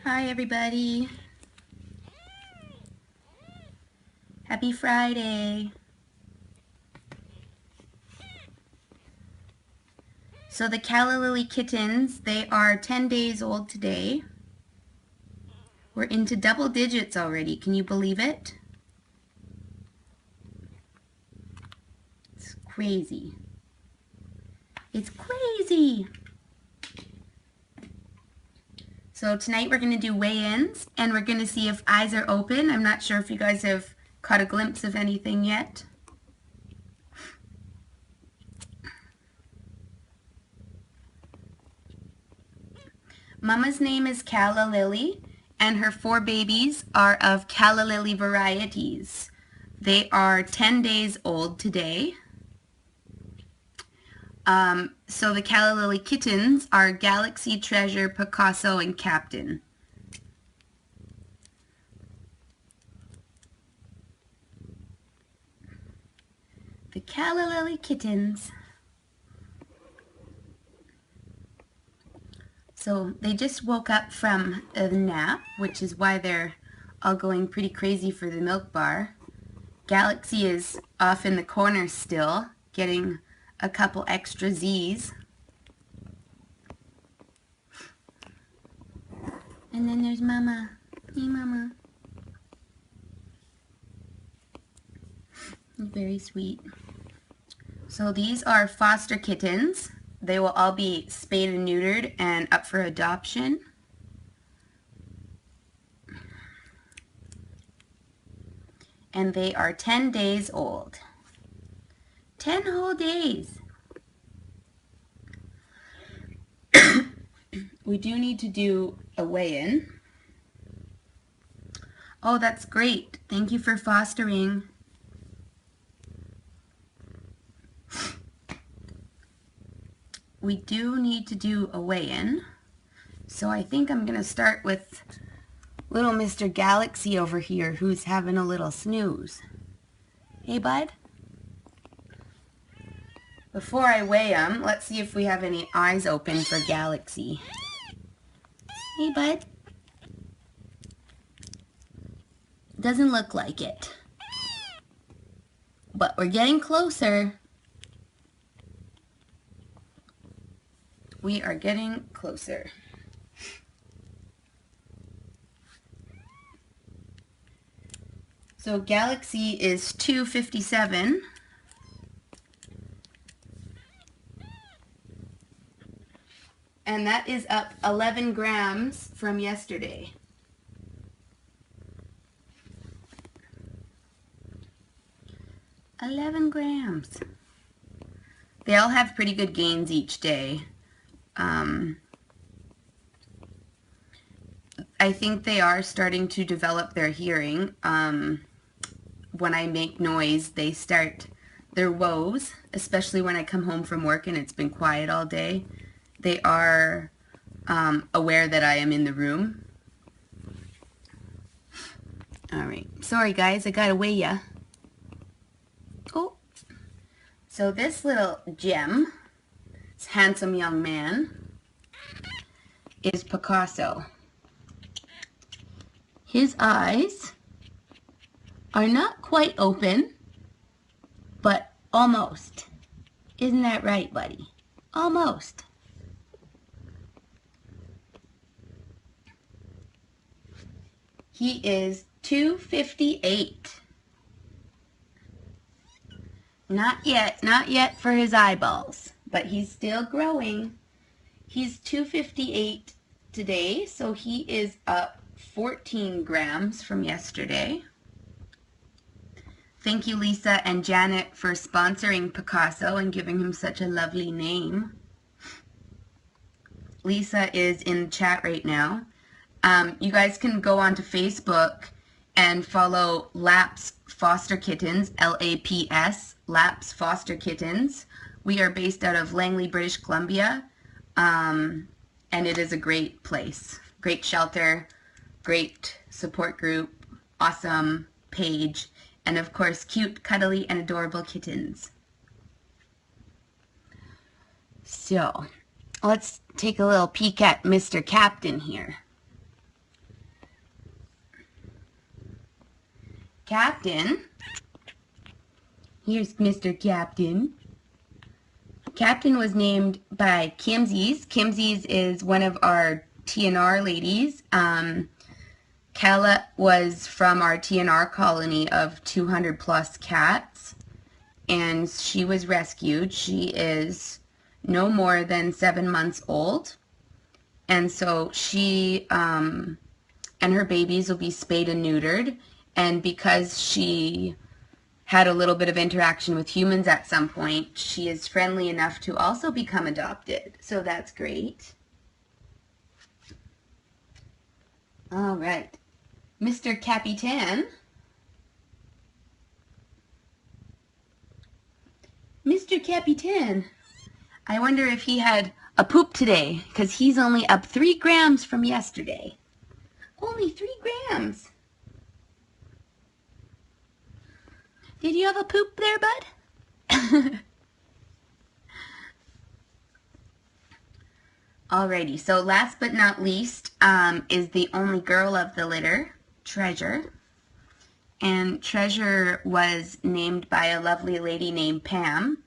Hi everybody. Happy Friday. So the Calla Lily kittens, they are 10 days old today. We're into double digits already. Can you believe it? It's crazy. It's crazy. So tonight we're going to do weigh-ins and we're going to see if eyes are open. I'm not sure if you guys have caught a glimpse of anything yet. Mama's name is Calla Lily, and her 4 babies are of Calla Lily varieties. They are 10 days old today. So the Calla Lily kittens are Galaxy, Treasure, Picasso, and Captain. The Calla Lily kittens. So they just woke up from a nap, which is why they're all going pretty crazy for the milk bar. Galaxy is off in the corner still, getting a couple extra Z's. And then there's Mama. Hey, Mama. Very sweet. So these are foster kittens. They will all be spayed and neutered and up for adoption. And they are 10 days old. 10 whole days. We do need to do a weigh-in. Oh, that's great. Thank you for fostering. We do need to do a weigh-in. So I think I'm going to start with little Mr. Galaxy over here, who's having a little snooze. Hey, bud? Before I weigh him, let's see if we have any eyes open for Galaxy. Hey, bud? Doesn't look like it. But we're getting closer. We are getting closer. So Galaxy is 257. And that is up 11 grams from yesterday. $11 grams. They all have pretty good gains each day. I think they are starting to develop their hearing. When I make noise, they start their woes, especially when I come home from work and it's been quiet all day. They are aware that I am in the room. All right. Sorry, guys. I gotta weigh ya. Oh. So this little gem, this handsome young man, is Picasso. His eyes are not quite open, but almost. Isn't that right, buddy? Almost. He is 258. Not yet for his eyeballs, but he's still growing. He's 258 today, so he is up 14 grams from yesterday. Thank you, Lisa and Janet, for sponsoring Picasso and giving him such a lovely name. Lisa is in the chat right now. You guys can go onto Facebook and follow Laps Foster Kittens, L-A-P-S, Laps Foster Kittens. We are based out of Langley, British Columbia, and it is a great place. Great shelter, great support group, awesome page, and of course cute, cuddly, and adorable kittens. So, let's take a little peek at Mr. Captain here. Captain. Here's Mr. Captain. Captain was named by Kimsies. Kimsies is one of our TNR ladies. Calla was from our TNR colony of 200 plus cats, and she was rescued. She is no more than 7 months old, and so she and her babies will be spayed and neutered, and because she had a little bit of interaction with humans at some point, she is friendly enough to also become adopted. So that's great. All right. Mr. Capitan. Mr. Capitan. I wonder if he had a poop today, because he's only up 3 grams from yesterday. Only 3 grams. Did you have a poop there, bud? Alrighty, so last but not least is the only girl of the litter, Treasure. And Treasure was named by a lovely lady named Pam.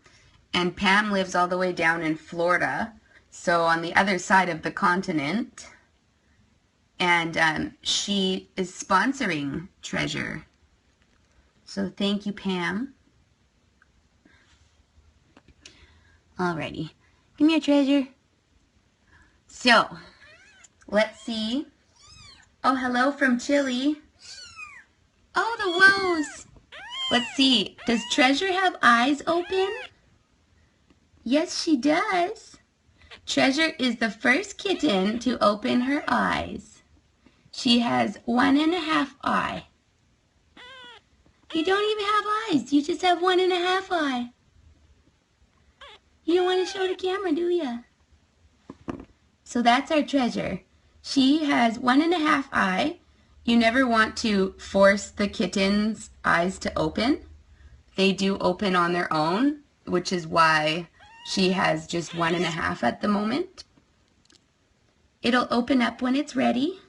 And Pam lives all the way down in Florida, so on the other side of the continent. And she is sponsoring Treasure. So thank you, Pam. Alrighty. Give me a Treasure. So, let's see. Oh, hello from Chile. Oh, the woes. Let's see. Does Treasure have eyes open? Yes, she does. Treasure is the first kitten to open her eyes. She has 1.5 eye. You don't even have eyes. You just have 1.5 eye. You don't want to show the camera, do you? So that's our Treasure. She has 1.5 eye. You never want to force the kitten's eyes to open. They do open on their own, which is why she has just 1.5 at the moment. It'll open up when it's ready.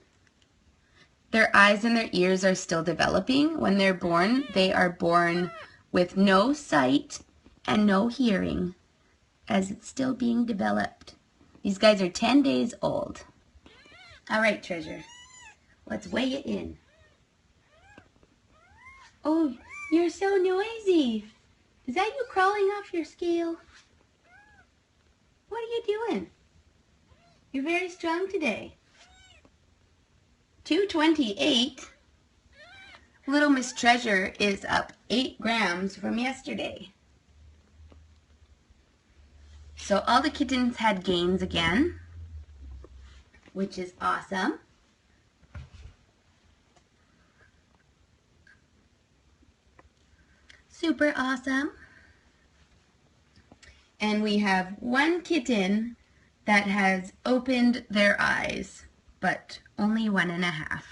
Their eyes and their ears are still developing. When they're born, they are born with no sight and no hearing, as it's still being developed. These guys are 10 days old. All right, Treasure. Let's weigh it in. Oh, you're so noisy. Is that you crawling off your scale? What are you doing? You're very strong today. 228. Little Miss Treasure is up 8 grams from yesterday. So all the kittens had gains again, which is awesome. Super awesome. And we have 1 kitten that has opened their eyes, but only 1.5.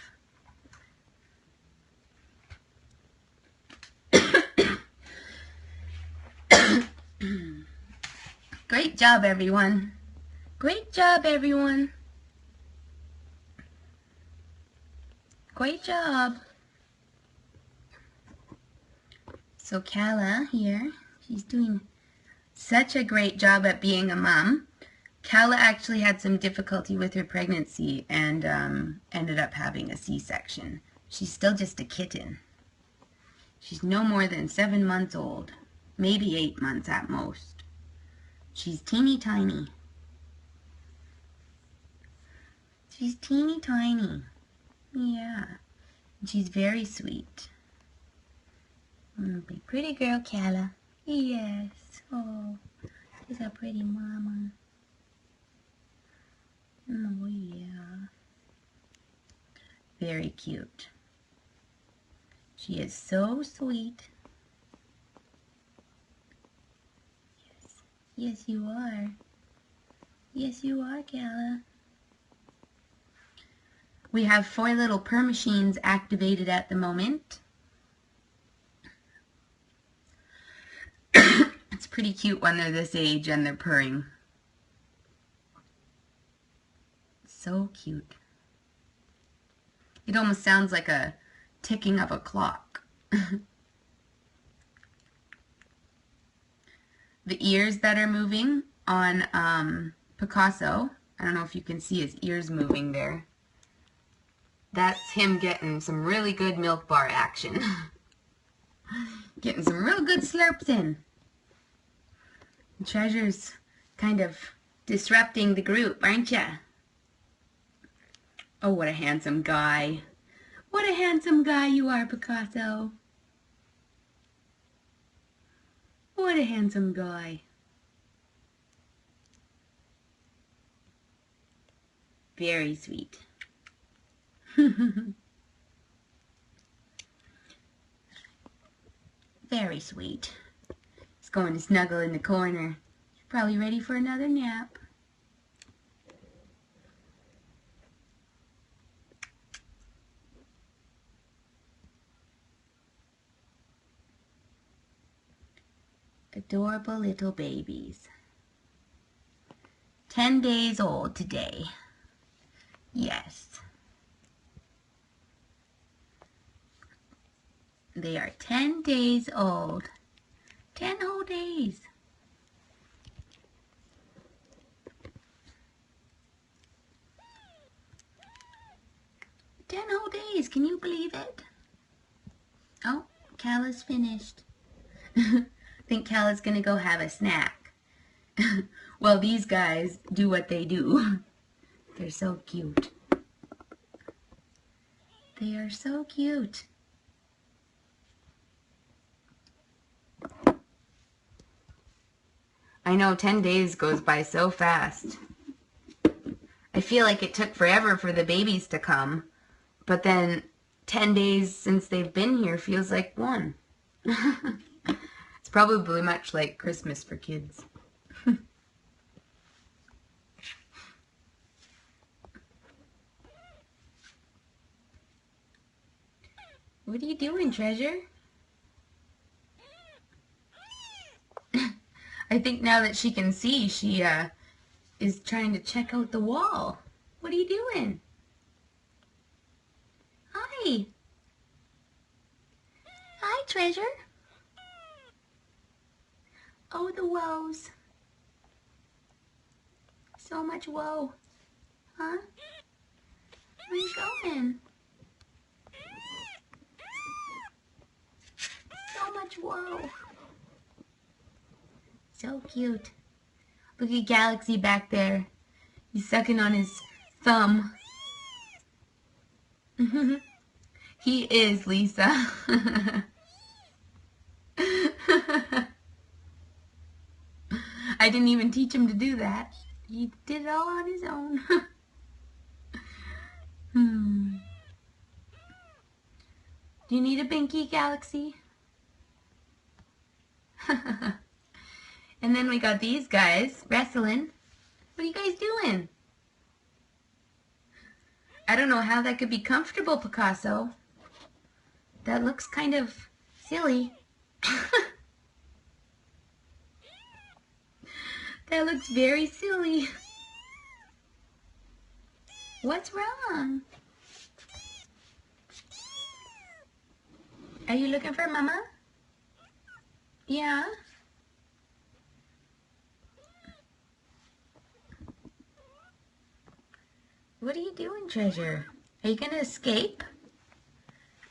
Great job, everyone. Great job, everyone. Great job. So Calla here, she's doing such a great job at being a mom. Calla actually had some difficulty with her pregnancy and ended up having a C-section. She's still just a kitten. She's no more than 7 months old, maybe 8 months at most. She's teeny tiny. She's teeny tiny. Yeah. She's very sweet. Be pretty girl, Calla. Yes. Oh, she's a pretty mama. Oh, yeah. Very cute. She is so sweet. Yes. Yes, you are. Yes, you are, Calla. We have 4 little purr machines activated at the moment. It's pretty cute when they're this age and they're purring. So cute. It almost sounds like a ticking of a clock. The ears that are moving on Picasso, I don't know if you can see his ears moving there. That's him getting some really good milk bar action. Getting some real good slurps in. Treasure's kind of disrupting the group, aren't ya? Oh, what a handsome guy. What a handsome guy you are, Picasso. What a handsome guy. Very sweet. Very sweet. He's going to snuggle in the corner. He's probably ready for another nap. Adorable little babies. 10 days old today. Yes. They are 10 days old. 10 whole days. 10 whole days. Can you believe it? Oh, Calla's finished. I think Calla's gonna go have a snack. Well, these guys do what they do. They're so cute. They are so cute. I know 10 days goes by so fast. I feel like it took forever for the babies to come, but then 10 days since they've been here feels like one. It's probably much like Christmas for kids. What are you doing, Treasure? I think now that she can see, she is trying to check out the wall. What are you doing? Hi. Hi, Treasure. Oh, the woes. So much woe. Huh? Where are you going? So much woe. So cute. Look at Galaxy back there. He's sucking on his thumb. He is, Lisa. I didn't even teach him to do that. He did it all on his own. Do you need a binky, Galaxy? And then we got these guys wrestling. What are you guys doing? I don't know how that could be comfortable, Picasso. That looks kind of silly. That looks very silly. What's wrong? Are you looking for Mama? Yeah. What are you doing, Treasure? Are you going to escape?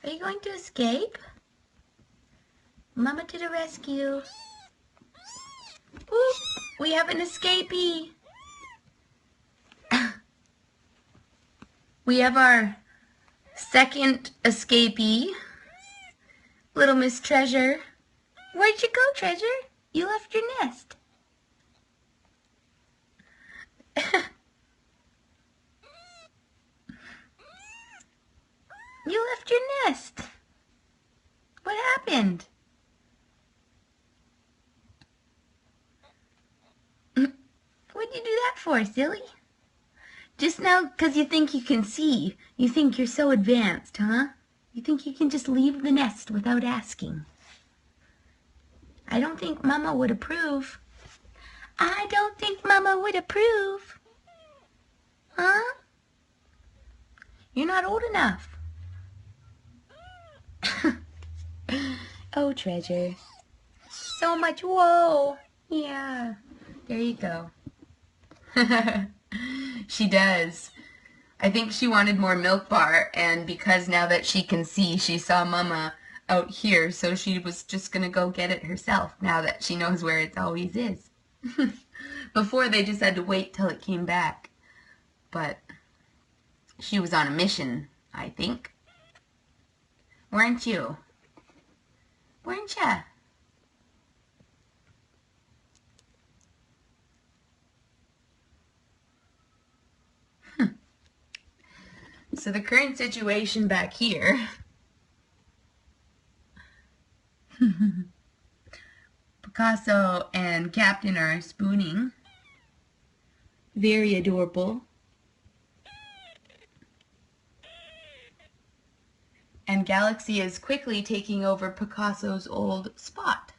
Are you going to escape? Mama to the rescue. Ooh, we have an escapee. We have our second escapee, little Miss Treasure. Where'd you go, Treasure? You left your nest. You left your nest. What happened? What'd you do that for, silly? Just now because you think you can see. You think you're so advanced, huh? You think you can just leave the nest without asking. I don't think Mama would approve. I don't think Mama would approve. Huh? You're not old enough. Oh, treasure. So much woe. Yeah. There you go. She does. I think she wanted more milk bar, and because now that she can see, she saw Mama out here, so she was just gonna go get it herself now that she knows where it always is. Before, they just had to wait till it came back. But she was on a mission, I think. Weren't you? Weren't ya? So the current situation back here, Picasso and Captain are spooning. Very adorable. And Galaxy is quickly taking over Picasso's old spot.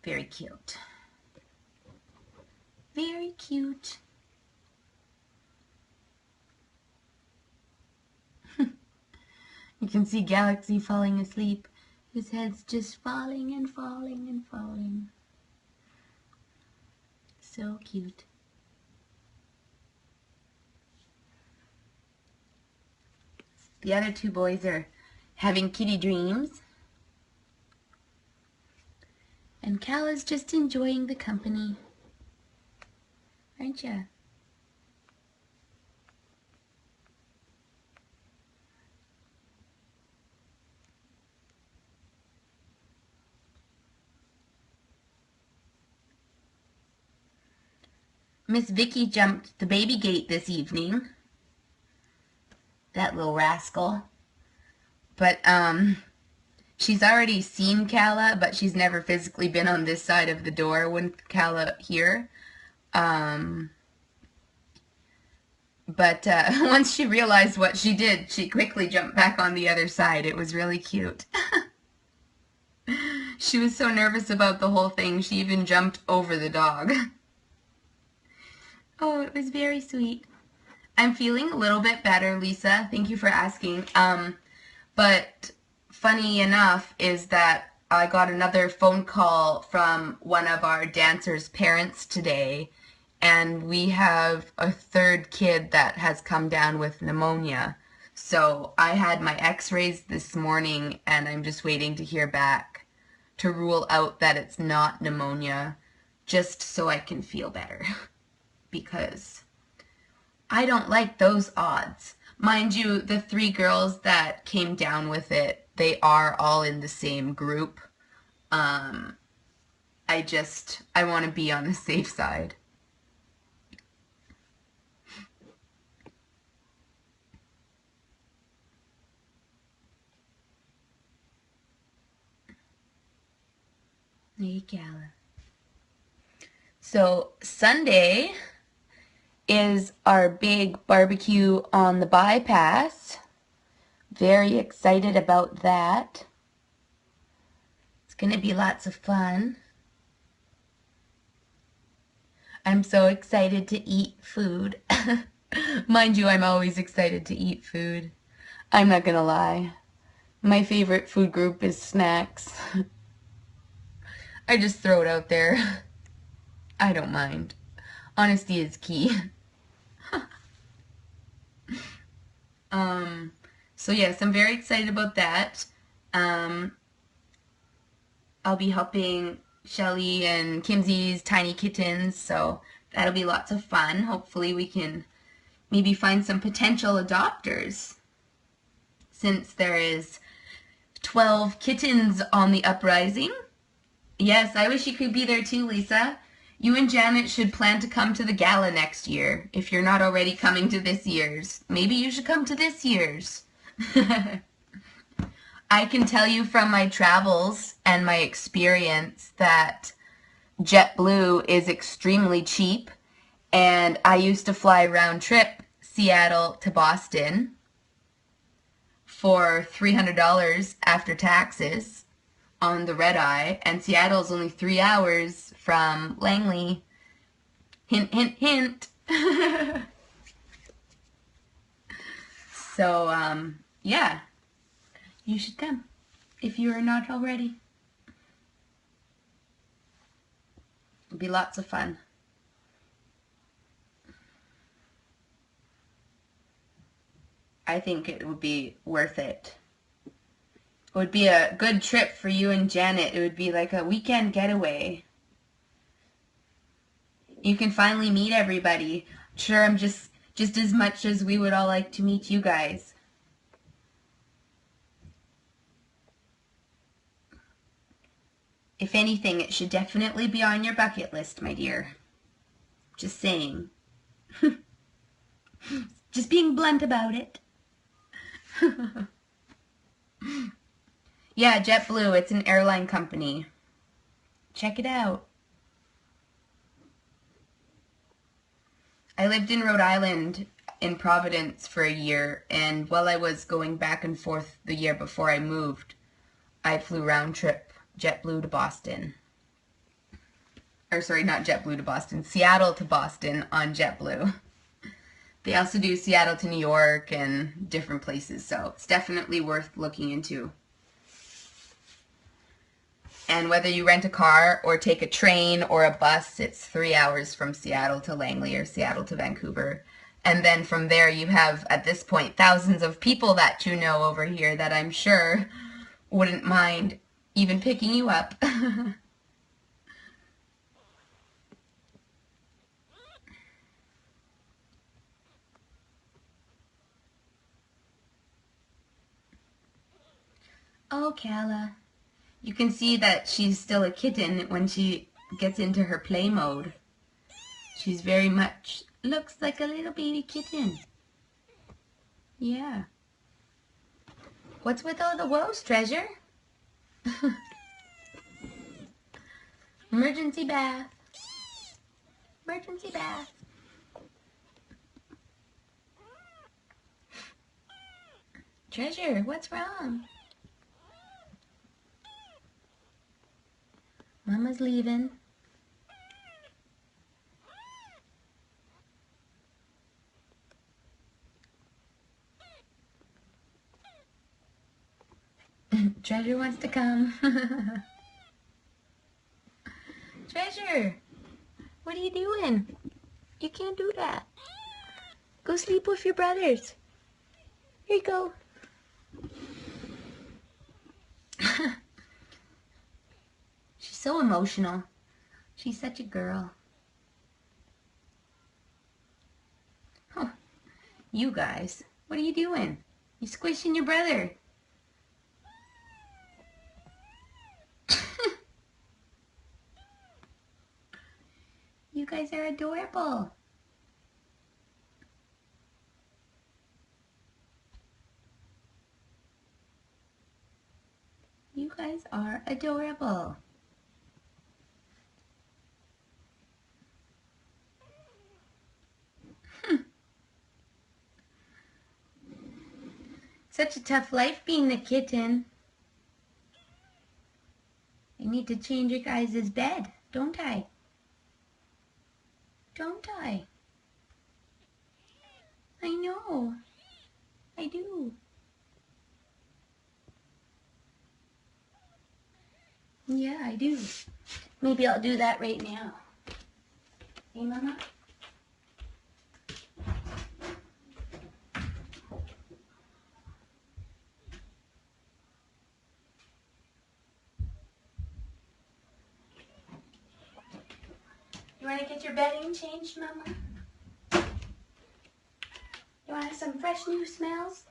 Very cute. Very cute. You can see Galaxy falling asleep. His head's just falling and falling and falling. So cute. The other two boys are having kitty dreams. And Calla's just enjoying the company. Aren't ya? Miss Vicky jumped the baby gate this evening. That little rascal. But, she's already seen Calla, but she's never physically been on this side of the door when Calla here. But once she realized what she did, she quickly jumped back on the other side. It was really cute. She was so nervous about the whole thing, she even jumped over the dog. Oh, it was very sweet. I'm feeling a little bit better, Lisa. Thank you for asking. But funny enough is that I got another phone call from one of our dancers' parents today, and we have a third kid that has come down with pneumonia. So I had my x-rays this morning, and I'm just waiting to hear back to rule out that it's not pneumonia, just so I can feel better. Because I don't like those odds. Mind you, the 3 girls that came down with it, they are all in the same group. I want to be on the safe side. Hey, Calla. So Sunday is our big barbecue on the bypass. Very excited about that. It's going to be lots of fun. I'm so excited to eat food. Mind you, I'm always excited to eat food. I'm not going to lie. My favorite food group is snacks. I just throw it out there. I don't mind. Honesty is key. So yes, I'm very excited about that. I'll be helping Shelly and Kimsey's tiny kittens, so that'll be lots of fun. Hopefully we can maybe find some potential adopters, since there is 12 kittens on the uprising. Yes, I wish you could be there too, Lisa. You and Janet should plan to come to the gala next year, if you're not already coming to this year's. Maybe you should come to this year's. I can tell you from my travels and my experience that JetBlue is extremely cheap, and I used to fly round trip Seattle to Boston for $300 after taxes on the red eye, and Seattle's only 3 hours from Langley. Hint, hint, hint. So, yeah, you should come if you are not already. It'll be lots of fun. I think it would be worth it. It would be a good trip for you and Janet. It would be like a weekend getaway. You can finally meet everybody. Sure, I'm just as much as we would all like to meet you guys. If anything, it should definitely be on your bucket list, my dear. Just saying. Just being blunt about it. Yeah, JetBlue, it's an airline company. Check it out. I lived in Rhode Island in Providence for a year, and while I was going back and forth the year before I moved, I flew round trip JetBlue to Boston. Or sorry, not JetBlue to Boston, Seattle to Boston on JetBlue. They also do Seattle to New York and different places, so it's definitely worth looking into. And whether you rent a car or take a train or a bus, it's 3 hours from Seattle to Langley or Seattle to Vancouver. And then from there you have, at this point, thousands of people that you know over here that I'm sure wouldn't mind even picking you up. Oh, Calla. You can see that she's still a kitten when she gets into her play mode. She's very much, looks like a little baby kitten. Yeah. What's with all the woes, treasure? Emergency bath. Emergency bath. Treasure, what's wrong? Mama's leaving. Treasure wants to come. Treasure, what are you doing? You can't do that. Go sleep with your brothers. Here you go. She's so emotional. She's such a girl. Oh, you guys, what are you doing? You squishing your brother. You guys are adorable. You guys are adorable. Such a tough life being a kitten. I need to change your guys' bed, don't I? Don't I? I know. I do. Yeah, I do. Maybe I'll do that right now. Hey, Mama? You want to get your bedding changed, Mama? You want some fresh new smells?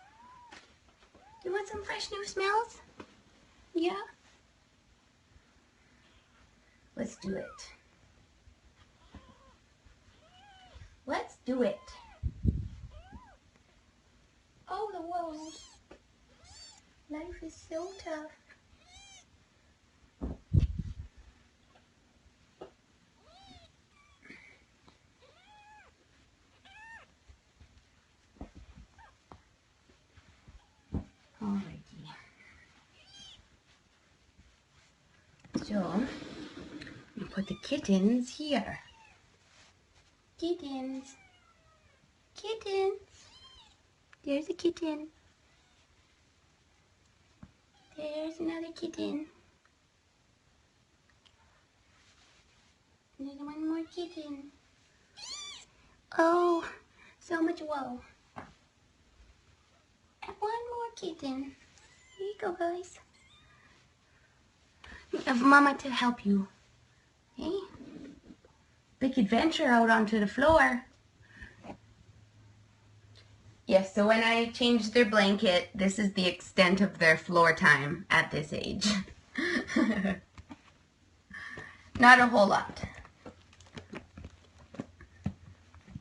You want some fresh new smells? Yeah? Let's do it. Let's do it. Oh, the woes. Life is so tough. Alrighty. So, we put the kittens here. Kittens. Kittens. There's a kitten. There's another kitten. There's one more kitten. Oh, so much woe. And one more kitten. Here you go, guys. You have Mama to help you. Hey? Big adventure out onto the floor. Yes, so when I changed their blanket, this is the extent of their floor time at this age. Not a whole lot.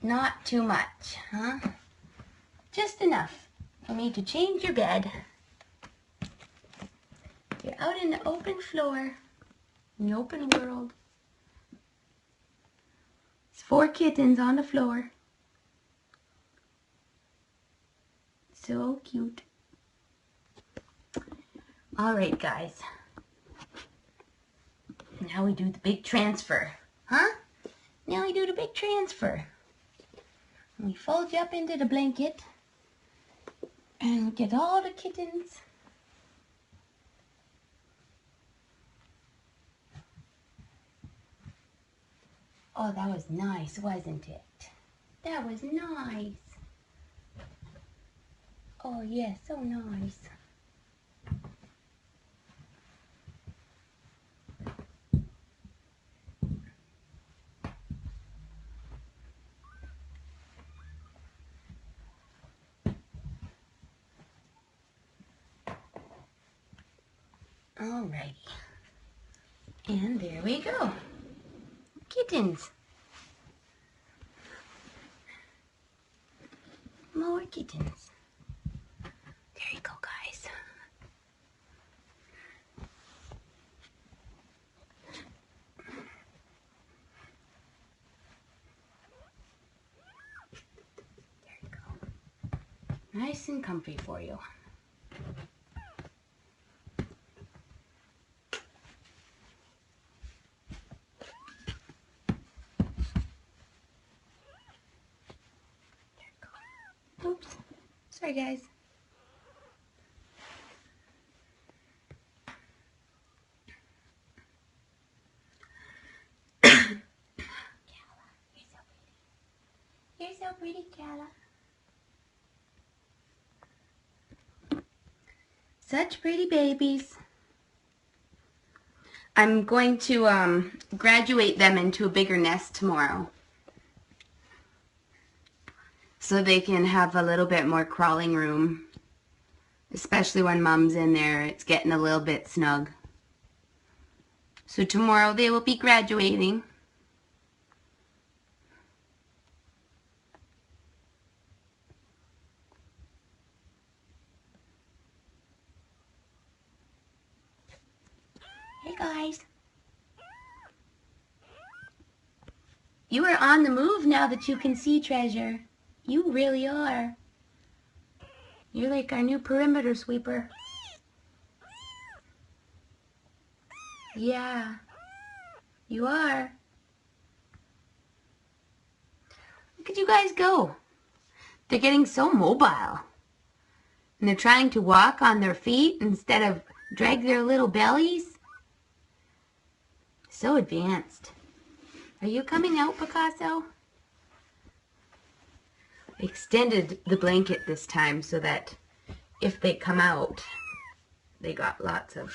Not too much, huh? Just enough for me to change your bed. You're out in the open floor, in the open world. It's 4 kittens on the floor. So cute. All right, guys. Now we do the big transfer, huh? Now we do the big transfer. We fold you up into the blanket and get all the kittens. Oh, that was nice, wasn't it? That was nice. Oh, yes, so nice. Alrighty. And there we go. Kittens. More kittens. There you go, guys. There you go. Nice and comfy for you. Oops. Sorry, guys. Calla, you're so pretty. You're so pretty, Calla. Such pretty babies. I'm going to graduate them into a bigger nest tomorrow, so they can have a little bit more crawling room, especially when Mom's in there. It's getting a little bit snug. So tomorrow they will be graduating. Hey guys. You are on the move now that you can see, Treasure. You really are. You're like our new perimeter sweeper. Yeah, you are. Look at you guys go. They're getting so mobile. And they're trying to walk on their feet instead of drag their little bellies. So advanced. Are you coming out, Picasso? I extended the blanket this time so that if they come out, they got lots of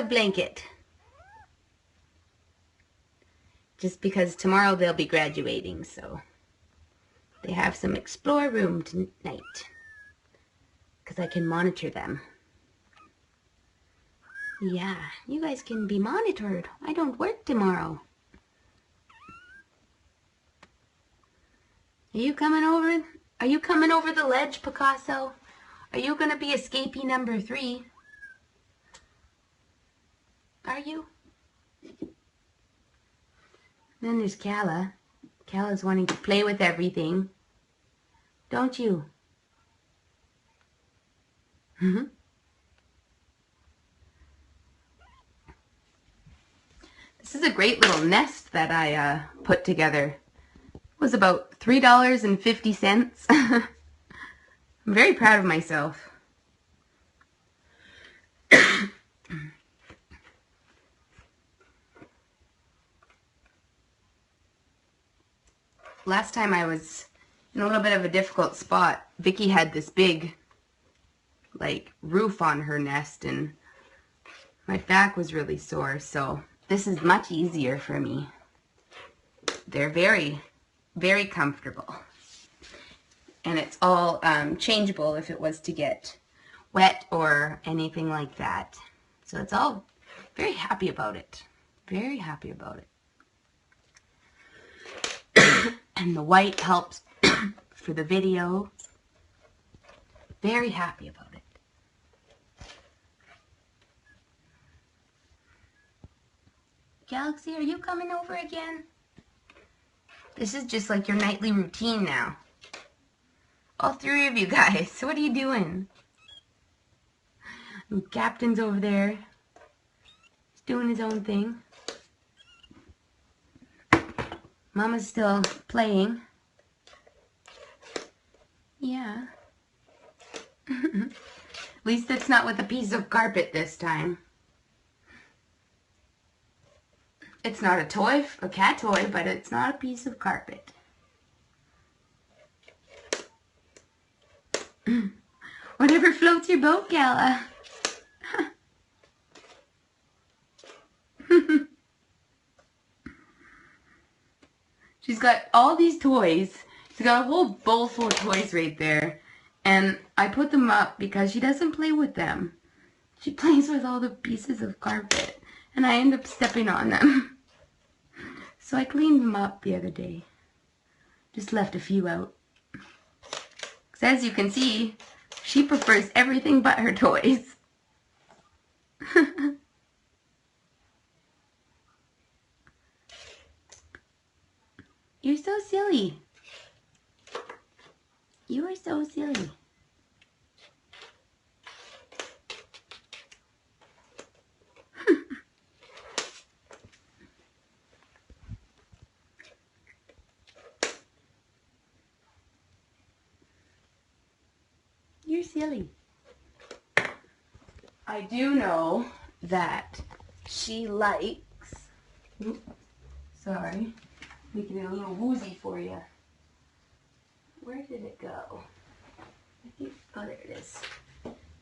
blanket. Just because tomorrow they'll be graduating, so they have some explore room tonight. Because I can monitor them. Yeah, you guys can be monitored. I don't work tomorrow. Are you coming over? Are you coming over the ledge, Picasso? Are you going to be escapee number 3? Are you? Then there's Calla. Calla's wanting to play with everything. Don't you? This is a great little nest that I put together. It was about $3.50. I'm very proud of myself. Last time I was in a little bit of a difficult spot. Vicky had this big, like, roof on her nest, and my back was really sore, so this is much easier for me. They're very, very comfortable. And it's all changeable if it was to get wet or anything like that. So it's all very happy about it. Very happy about it. And the white helps for the video. Very happy about it. Galaxy, are you coming over again? This is just like your nightly routine now. All three of you guys, what are you doing? And Captain's over there. He's doing his own thing. Mama's still playing. Yeah. At least it's not with a piece of carpet this time. It's not a toy, a cat toy, but it's not a piece of carpet. Whatever floats your boat, Calla. She's got all these toys. She's got a whole bowl full of toys right there. And I put them up because she doesn't play with them. She plays with all the pieces of carpet. And I end up stepping on them. So I cleaned them up the other day. Just left a few out. Because as you can see, she prefers everything but her toys. You're so silly. You are so silly. You're silly. I do know that she likes... Oops, sorry. Making it a little woozy for you. Where did it go? I think, oh, there it is.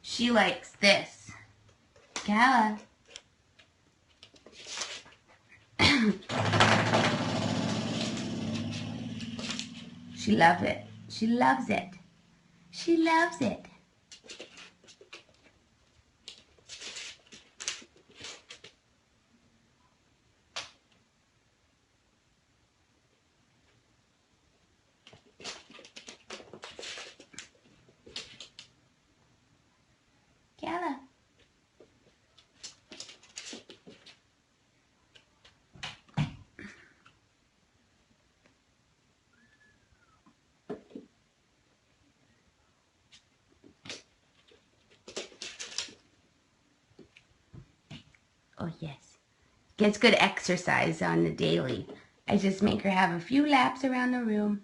She likes this. Calla. She loves it. She loves it. She loves it. Calla. Oh, yes. Gets good exercise on the daily. I just make her have a few laps around the room.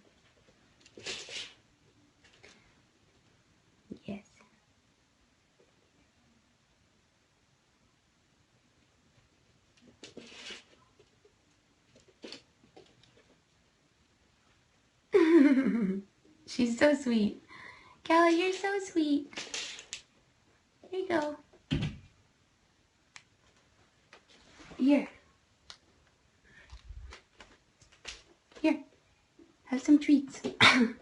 Yes. She's so sweet. Calla, you're so sweet. Here you go. Here. Here. Have some treats. I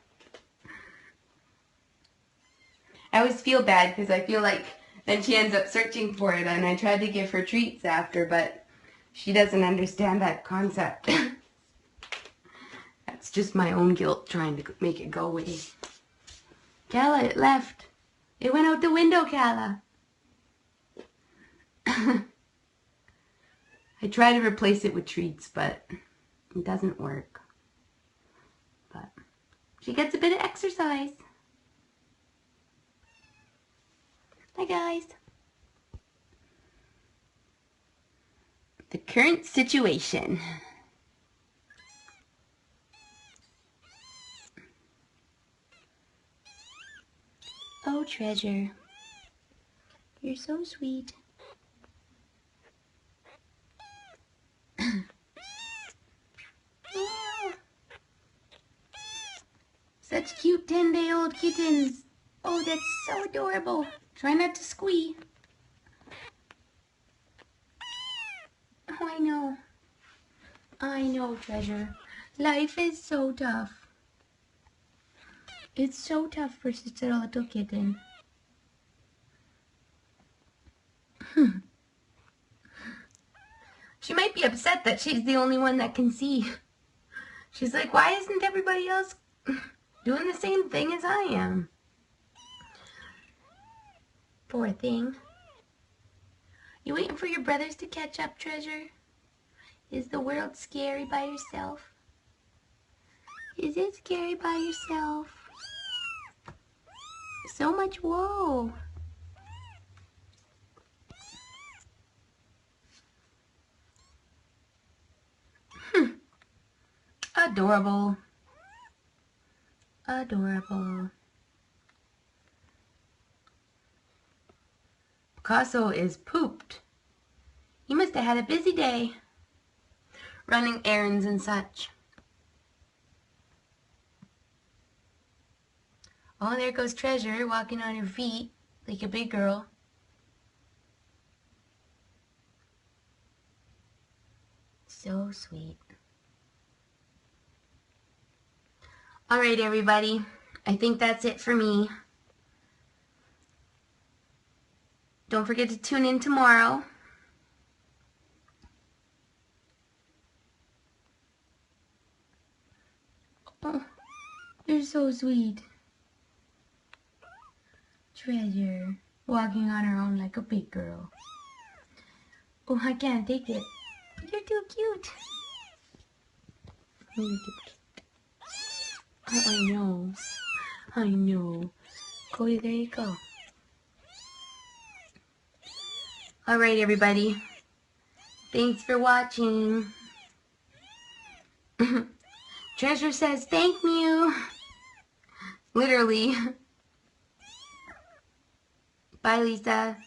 always feel bad because I feel like then she ends up searching for it, and I tried to give her treats after, but she doesn't understand that concept. That's just my own guilt trying to make it go away. Calla, it left. It went out the window, Calla. I try to replace it with treats, but it doesn't work. But she gets a bit of exercise. Hi, guys. The current situation. Oh, Treasure. You're so sweet. Such cute 10-day-old kittens. Oh, that's so adorable. Try not to squee. Oh, I know. I know, Treasure. Life is so tough. It's so tough for such a little kitten. She might be upset that she's the only one that can see. She's like, why isn't everybody else doing the same thing as I am? Poor thing. You waiting for your brothers to catch up, Treasure? Is the world scary by yourself? Is it scary by yourself? So much woe. Adorable. Adorable. Picasso is pooped. He must have had a busy day, running errands and such. Oh, there goes Treasure, walking on her feet like a big girl. So sweet. All right, everybody. I think that's it for me. Don't forget to tune in tomorrow. Oh, you're so sweet. Treasure, walking on her own like a big girl. Oh, I can't take it. You're too cute. You're too cute. Oh, I know. I know. Go, there you go. All right, everybody. Thanks for watching. Treasure says thank you. Literally. Bye, Lisa.